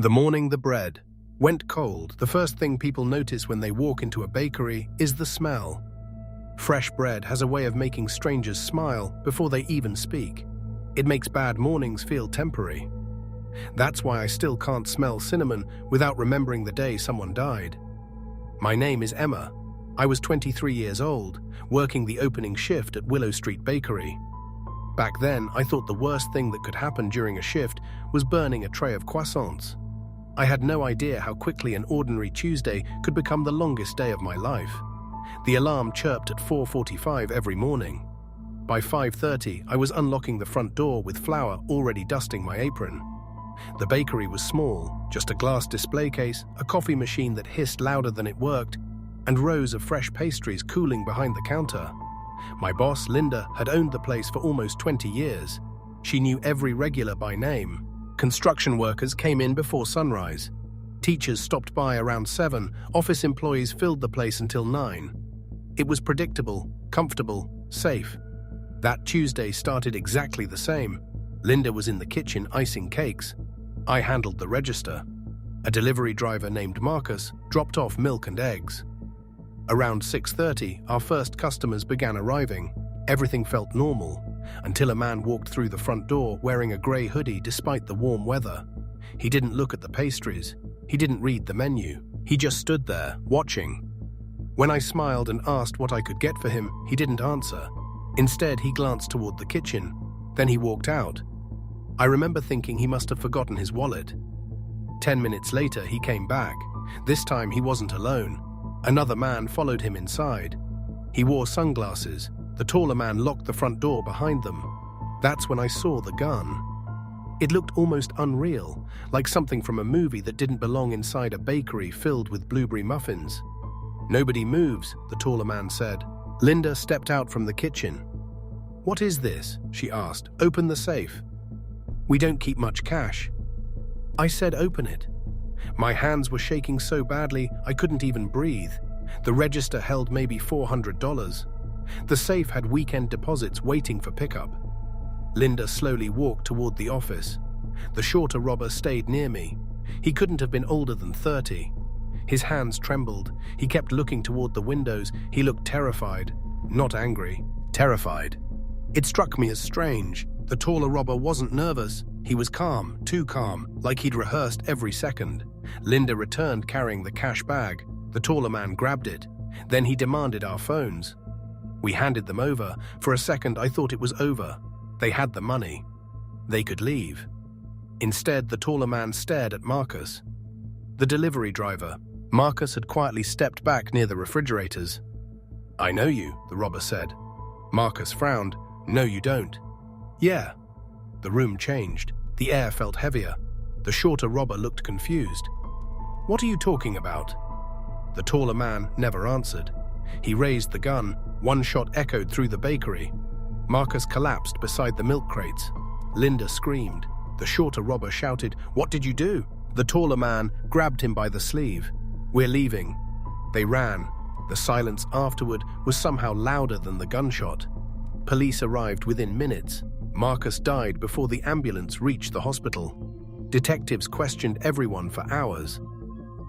The morning the bread went cold, the first thing people notice when they walk into a bakery is the smell. Fresh bread has a way of making strangers smile before they even speak. It makes bad mornings feel temporary. That's why I still can't smell cinnamon without remembering the day someone died. My name is Emma. I was 23 years old, working the opening shift at Willow Street Bakery. Back then, I thought the worst thing that could happen during a shift was burning a tray of croissants. I had no idea how quickly an ordinary Tuesday could become the longest day of my life. The alarm chirped at 4:45 every morning. By 5:30, I was unlocking the front door with flour already dusting my apron. The bakery was small, just a glass display case, a coffee machine that hissed louder than it worked, and rows of fresh pastries cooling behind the counter. My boss, Linda, had owned the place for almost 20 years. She knew every regular by name. Construction workers came in before sunrise. Teachers stopped by around 7. Office employees filled the place until 9. It was predictable, comfortable, safe. That Tuesday started exactly the same. Linda was in the kitchen icing cakes. I handled the register. A delivery driver named Marcus dropped off milk and eggs. Around 6:30, our first customers began arriving. Everything felt normal, until a man walked through the front door wearing a grey hoodie despite the warm weather. He didn't look at the pastries. He didn't read the menu. He just stood there, watching. When I smiled and asked what I could get for him, he didn't answer. Instead, he glanced toward the kitchen. Then he walked out. I remember thinking he must have forgotten his wallet. 10 minutes later, he came back. This time, he wasn't alone. Another man followed him inside. He wore sunglasses. The taller man locked the front door behind them. That's when I saw the gun. It looked almost unreal, like something from a movie that didn't belong inside a bakery filled with blueberry muffins. "Nobody moves," the taller man said. Linda stepped out from the kitchen. "What is this?" she asked. "Open the safe." "We don't keep much cash." I said open it. My hands were shaking so badly I couldn't even breathe. The register held maybe $400. The safe had weekend deposits waiting for pickup. Linda slowly walked toward the office. The shorter robber stayed near me. He couldn't have been older than 30. His hands trembled. He kept looking toward the windows. He looked terrified. Not angry. Terrified. It struck me as strange. The taller robber wasn't nervous. He was calm, too calm, like he'd rehearsed every second. Linda returned carrying the cash bag. The taller man grabbed it. Then he demanded our phones. We handed them over. For a second, I thought it was over. They had the money. They could leave. Instead, the taller man stared at Marcus. The delivery driver. Marcus had quietly stepped back near the refrigerators. "I know you," the robber said. Marcus frowned. "No, you don't." "Yeah." The room changed. The air felt heavier. The shorter robber looked confused. "What are you talking about?" The taller man never answered. He raised the gun. One shot echoed through the bakery. Marcus collapsed beside the milk crates. Linda screamed. The shorter robber shouted, "What did you do?" The taller man grabbed him by the sleeve. "We're leaving." They ran. The silence afterward was somehow louder than the gunshot. Police arrived within minutes. Marcus died before the ambulance reached the hospital. Detectives questioned everyone for hours.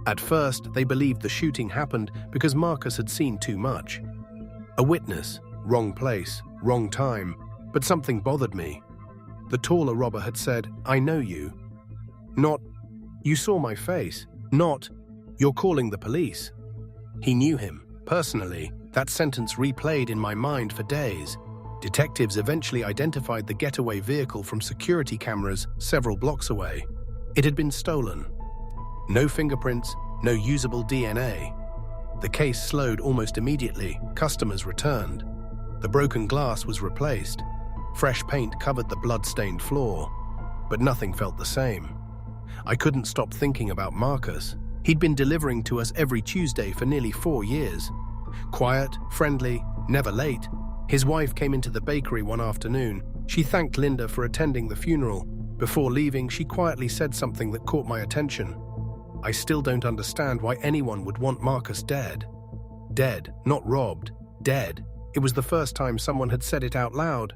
At first, they believed the shooting happened because Marcus had seen too much. A witness, wrong place, wrong time, but something bothered me. The taller robber had said, "I know you." Not, "You saw my face." Not, "You're calling the police." He knew him, personally. That sentence replayed in my mind for days. Detectives eventually identified the getaway vehicle from security cameras several blocks away. It had been stolen. No fingerprints, no usable DNA. The case slowed almost immediately. Customers returned. The broken glass was replaced. Fresh paint covered the blood-stained floor. But nothing felt the same. I couldn't stop thinking about Marcus. He'd been delivering to us every Tuesday for nearly 4 years. Quiet, friendly, never late. His wife came into the bakery one afternoon. She thanked Linda for attending the funeral. Before leaving, she quietly said something that caught my attention. "I still don't understand why anyone would want Marcus dead." Dead, not robbed. Dead. It was the first time someone had said it out loud.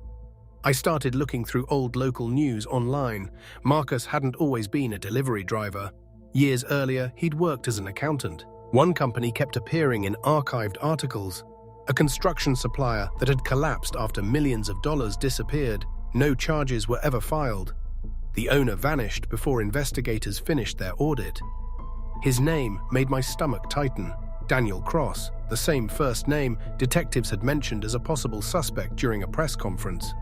I started looking through old local news online. Marcus hadn't always been a delivery driver. Years earlier, he'd worked as an accountant. One company kept appearing in archived articles. A construction supplier that had collapsed after millions of dollars disappeared. No charges were ever filed. The owner vanished before investigators finished their audit. His name made my stomach tighten. Daniel Cross, the same first name detectives had mentioned as a possible suspect during a press conference.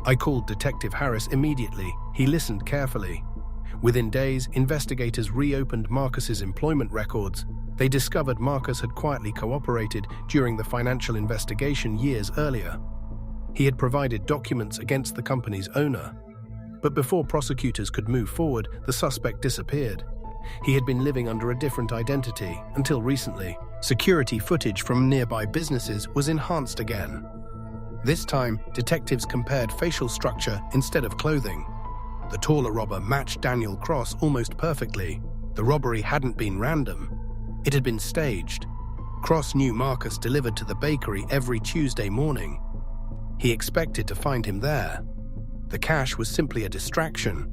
I called Detective Harris immediately. He listened carefully. Within days, investigators reopened Marcus's employment records. They discovered Marcus had quietly cooperated during the financial investigation years earlier. He had provided documents against the company's owner. But before prosecutors could move forward, the suspect disappeared. He had been living under a different identity until recently. Security footage from nearby businesses was enhanced again. This time, detectives compared facial structure instead of clothing. The taller robber matched Daniel Cross almost perfectly. The robbery hadn't been random. It had been staged. Cross knew Marcus delivered to the bakery every Tuesday morning. He expected to find him there. The cash was simply a distraction.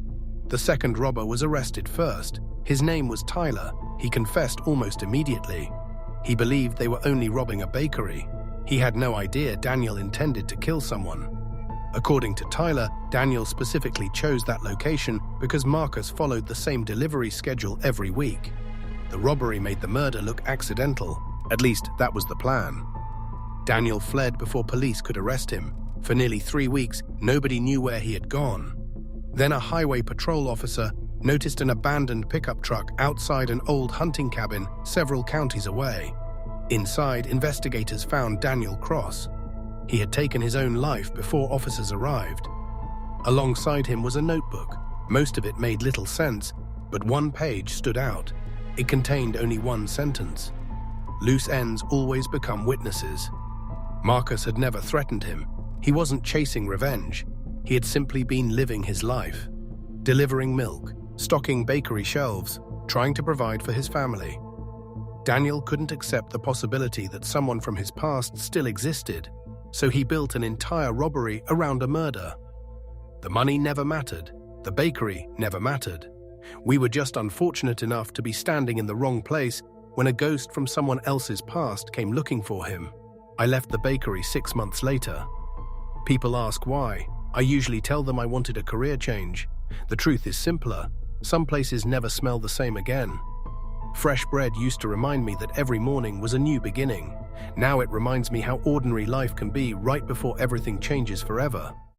The second robber was arrested first. His name was Tyler. He confessed almost immediately. He believed they were only robbing a bakery. He had no idea Daniel intended to kill someone. According to Tyler, Daniel specifically chose that location because Marcus followed the same delivery schedule every week. The robbery made the murder look accidental. At least, that was the plan. Daniel fled before police could arrest him. For nearly 3 weeks, nobody knew where he had gone. Then a highway patrol officer noticed an abandoned pickup truck outside an old hunting cabin several counties away. Inside, investigators found Daniel Cross. He had taken his own life before officers arrived. Alongside him was a notebook. Most of it made little sense, but one page stood out. It contained only one sentence. Loose ends always become witnesses. Marcus had never threatened him. He wasn't chasing revenge. He had simply been living his life. Delivering milk, stocking bakery shelves, trying to provide for his family. Daniel couldn't accept the possibility that someone from his past still existed, so he built an entire robbery around a murder. The money never mattered. The bakery never mattered. We were just unfortunate enough to be standing in the wrong place when a ghost from someone else's past came looking for him. I left the bakery 6 months later. People ask why. I usually tell them I wanted a career change. The truth is simpler. Some places never smell the same again. Fresh bread used to remind me that every morning was a new beginning. Now it reminds me how ordinary life can be right before everything changes forever.